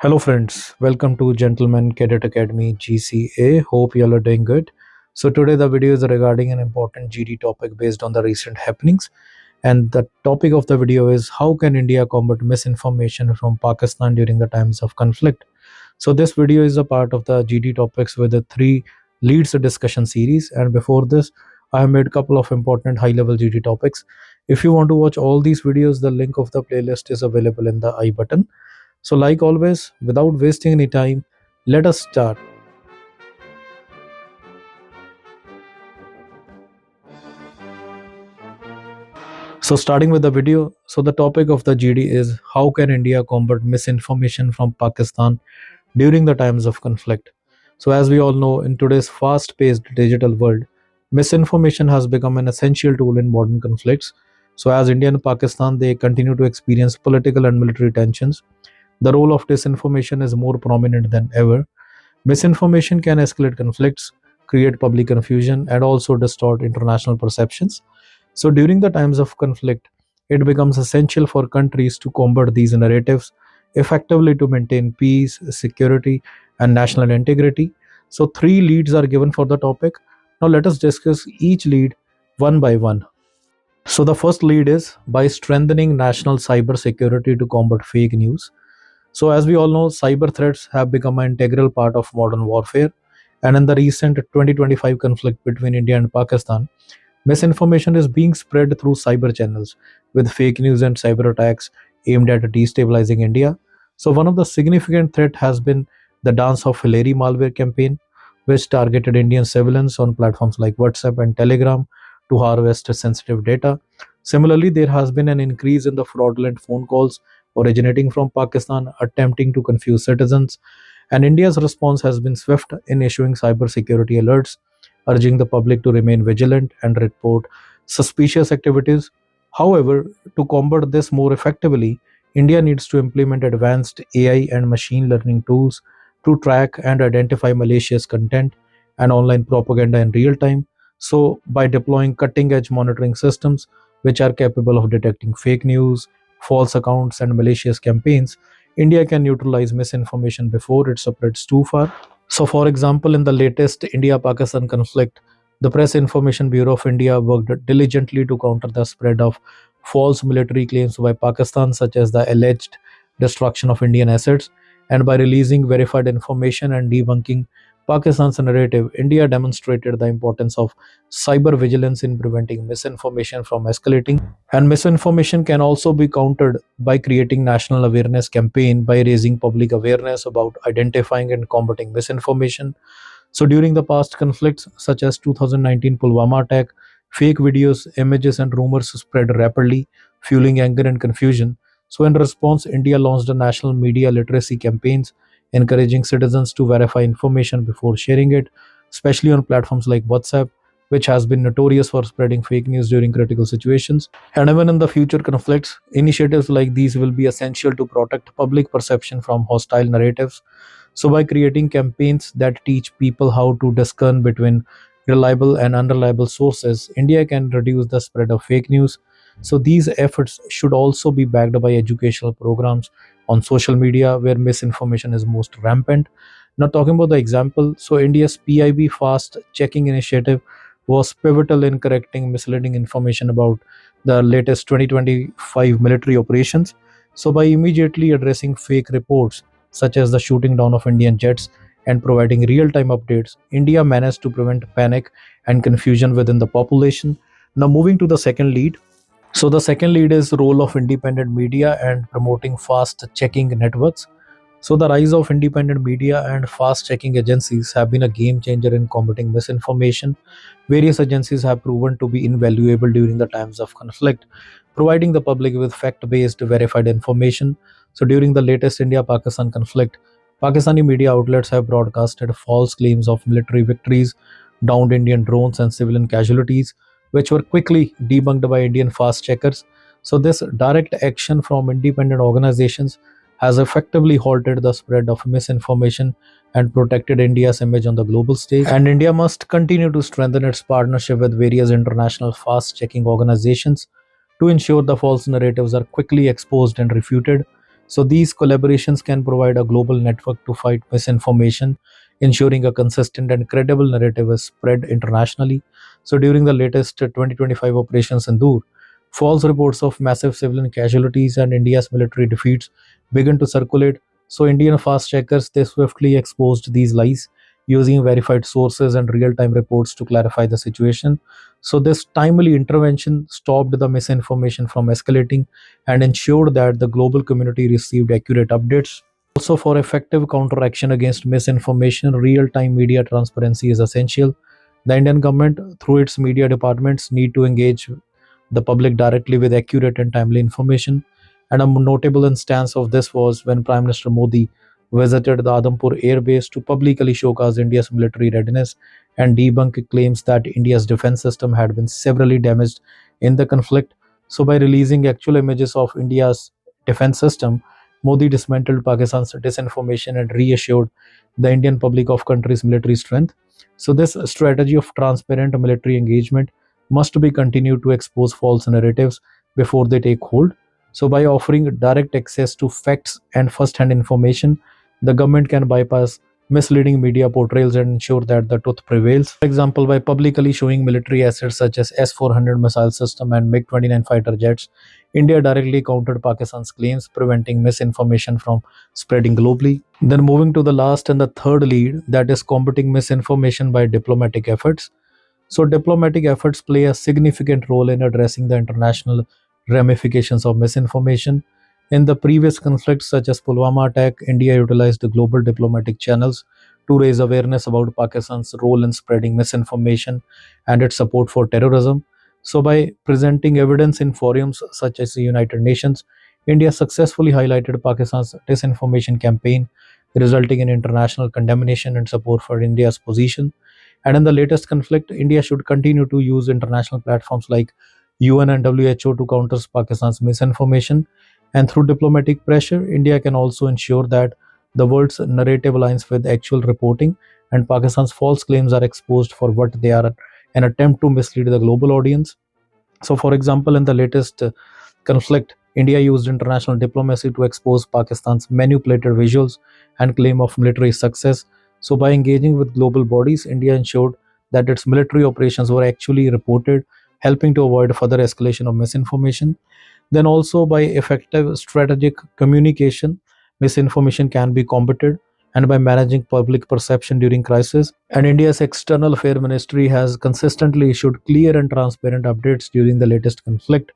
Hello friends, welcome to Gentleman Cadet Academy GCA. Hope you all are doing good. So today the video is regarding an important GD topic based on the recent happenings, and the topic of the video is how can India combat misinformation from Pakistan during the times of conflict. So this video is a part of the GD topics with the three leads discussion series, and before this I have made a couple of important high level GD topics. If you want to watch all these videos, the link of the playlist is available in the I button. So, like always, without wasting any time, let us start. So, starting with the video, so the topic of the GD is how can India combat misinformation from Pakistan during the times of conflict. So, as we all know, in today's fast paced digital world, misinformation has become an essential tool in modern conflicts. So, as India and Pakistan, they continue to experience political and military tensions. The role of disinformation is more prominent than ever. Misinformation can escalate conflicts, create public confusion, and also distort international perceptions. So, during the times of conflict, it becomes essential for countries to combat these narratives effectively to maintain peace, security, and national integrity. So, three leads are given for the topic. Now, let us discuss each lead one by one. So, the first lead is by strengthening national cyber security to combat fake news. So, as we all know, cyber threats have become an integral part of modern warfare. And in the recent 2025 conflict between India and Pakistan, misinformation is being spread through cyber channels with fake news and cyber attacks aimed at destabilizing India. So, one of the significant threat has been the Dance of Hillary malware campaign, which targeted Indian civilians on platforms like WhatsApp and Telegram to harvest sensitive data. Similarly, there has been an increase in the fraudulent phone calls originating from Pakistan attempting to confuse citizens, and India's response has been swift in issuing cybersecurity alerts, urging the public to remain vigilant and report suspicious activities. However, to combat this more effectively, India needs to implement advanced AI and machine learning tools to track and identify malicious content and online propaganda in real time. So, by deploying cutting edge monitoring systems which are capable of detecting fake news, false accounts, and malicious campaigns, India can neutralize misinformation before it spreads too far. So, for example, in the latest India Pakistan conflict, the Press Information Bureau of India worked diligently to counter the spread of false military claims by Pakistan, such as the alleged destruction of Indian assets, and by releasing verified information and debunking Pakistan's narrative. India demonstrated the importance of cyber vigilance in preventing misinformation from escalating. And misinformation can also be countered by creating national awareness campaign by raising public awareness about identifying and combating misinformation. So during the past conflicts such as 2019 Pulwama attack, fake videos, images and rumors spread rapidly, fueling anger and confusion. So in response, India launched a national media literacy campaigns encouraging citizens to verify information before sharing it, especially on platforms like WhatsApp, which has been notorious for spreading fake news during critical situations. And even in the future conflicts, initiatives like these will be essential to protect public perception from hostile narratives. So, by creating campaigns that teach people how to discern between reliable and unreliable sources, India can reduce the spread of fake news. So, these efforts should also be backed by educational programs on social media where misinformation is most rampant. Now, talking about the example, so India's PIB fast checking initiative was pivotal in correcting misleading information about the latest 2025 military operations. So, by immediately addressing fake reports such as the shooting down of Indian jets and providing real time updates, India managed to prevent panic and confusion within the population. Now, moving to the second lead. So, the second lead is role of independent media and promoting fast checking networks. So, the rise of independent media and fast checking agencies have been a game changer in combating misinformation. Various agencies have proven to be invaluable during the times of conflict, providing the public with fact based, verified information. So, during the latest India Pakistan conflict, Pakistani media outlets have broadcasted false claims of military victories, downed Indian drones, and civilian casualties, which were quickly debunked by Indian fast checkers. So, this direct action from independent organizations has effectively halted the spread of misinformation and protected India's image on the global stage. And India must continue to strengthen its partnership with various international fast checking organizations to ensure the false narratives are quickly exposed and refuted. So these collaborations can provide a global network to fight misinformation, ensuring a consistent and credible narrative is spread internationally. So during the latest 2025 Operation Sindoor, false reports of massive civilian casualties and India's military defeats began to circulate. So Indian fast checkers they swiftly exposed these lies using verified sources and real-time reports to clarify the situation. So this timely intervention stopped the misinformation from escalating and ensured that the global community received accurate updates. Also, for effective counteraction against misinformation, real-time media transparency is essential. The Indian government, through its media departments, need to engage the public directly with accurate and timely information. And a notable instance of this was when Prime Minister Modi visited the Adampur Air Base to publicly showcase India's military readiness and debunk claims that India's defense system had been severely damaged in the conflict. So, by releasing actual images of India's defense system, Modi dismantled Pakistan's disinformation and reassured the Indian public of country's military strength. So, this strategy of transparent military engagement must be continued to expose false narratives before they take hold. So, by offering direct access to facts and first hand information, the government can bypass misleading media portrayals and ensure that the truth prevails. For example, by publicly showing military assets such as S-400 missile system and MiG-29 fighter jets, India directly countered Pakistan's claims, preventing misinformation from spreading globally. Then moving to the last and the third lead, that is combating misinformation by diplomatic efforts. So, diplomatic efforts play a significant role in addressing the international ramifications of misinformation. In the previous conflicts, such as Pulwama attack, India utilized the global diplomatic channels to raise awareness about Pakistan's role in spreading misinformation and its support for terrorism. So, by presenting evidence in forums such as the United Nations, India successfully highlighted Pakistan's disinformation campaign, resulting in international condemnation and support for India's position. And in the latest conflict, India should continue to use international platforms like UN and WHO to counter Pakistan's misinformation. And through diplomatic pressure, India can also ensure that the world's narrative aligns with actual reporting and Pakistan's false claims are exposed for what they are, an attempt to mislead the global audience. So, for example, in the latest conflict, India used international diplomacy to expose Pakistan's manipulated visuals and claim of military success. So, by engaging with global bodies, India ensured that its military operations were actually reported, helping to avoid further escalation of misinformation. Then, also by effective strategic communication, misinformation can be combated and by managing public perception during crisis. And India's External Affairs Ministry has consistently issued clear and transparent updates during the latest conflict,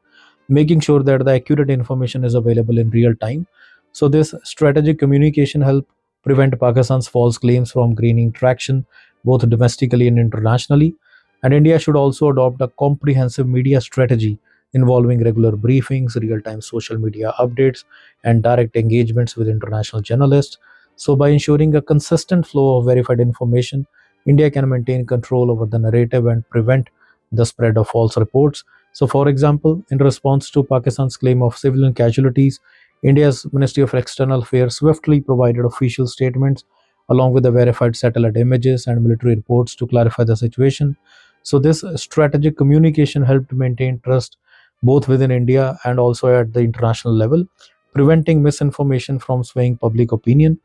making sure that the accurate information is available in real time. So this strategic communication help prevent Pakistan's false claims from gaining traction both domestically and internationally. And India should also adopt a comprehensive media strategy involving regular briefings, real-time social media updates, and direct engagements with international journalists. So by ensuring a consistent flow of verified information, India can maintain control over the narrative and prevent the spread of false reports. So, for example, in response to Pakistan's claim of civilian casualties, India's Ministry of External Affairs swiftly provided official statements along with the verified satellite images and military reports to clarify the situation. So, this strategic communication helped maintain trust both within India and also at the international level, preventing misinformation from swaying public opinion.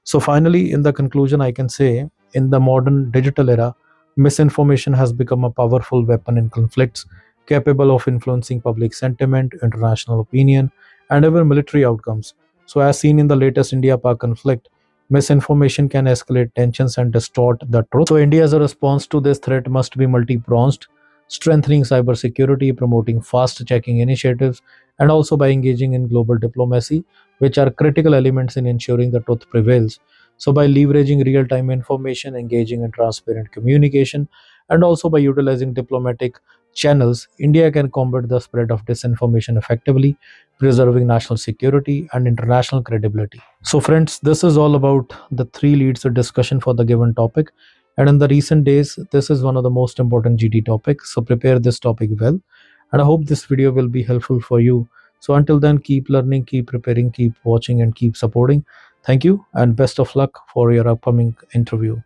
So, finally, in the conclusion, I can say in the modern digital era, misinformation has become a powerful weapon in conflicts, capable of influencing public sentiment, international opinion, and even military outcomes. So, as seen in the latest India Pak conflict, misinformation can escalate tensions and distort the truth. So, India, as a response to this threat, must be multi pronged, strengthening cybersecurity, promoting fast checking initiatives, and also by engaging in global diplomacy, which are critical elements in ensuring the truth prevails. So, by leveraging real time information, engaging in transparent communication, and also by utilizing diplomatic channels, India can combat the spread of disinformation effectively, preserving national security and international credibility. So, friends, this is all about the three leads of discussion for the given topic. And in the recent days, this is one of the most important GD topics. So, prepare this topic well. And I hope this video will be helpful for you. So, until then, keep learning, keep preparing, keep watching, and keep supporting. Thank you, and best of luck for your upcoming interview.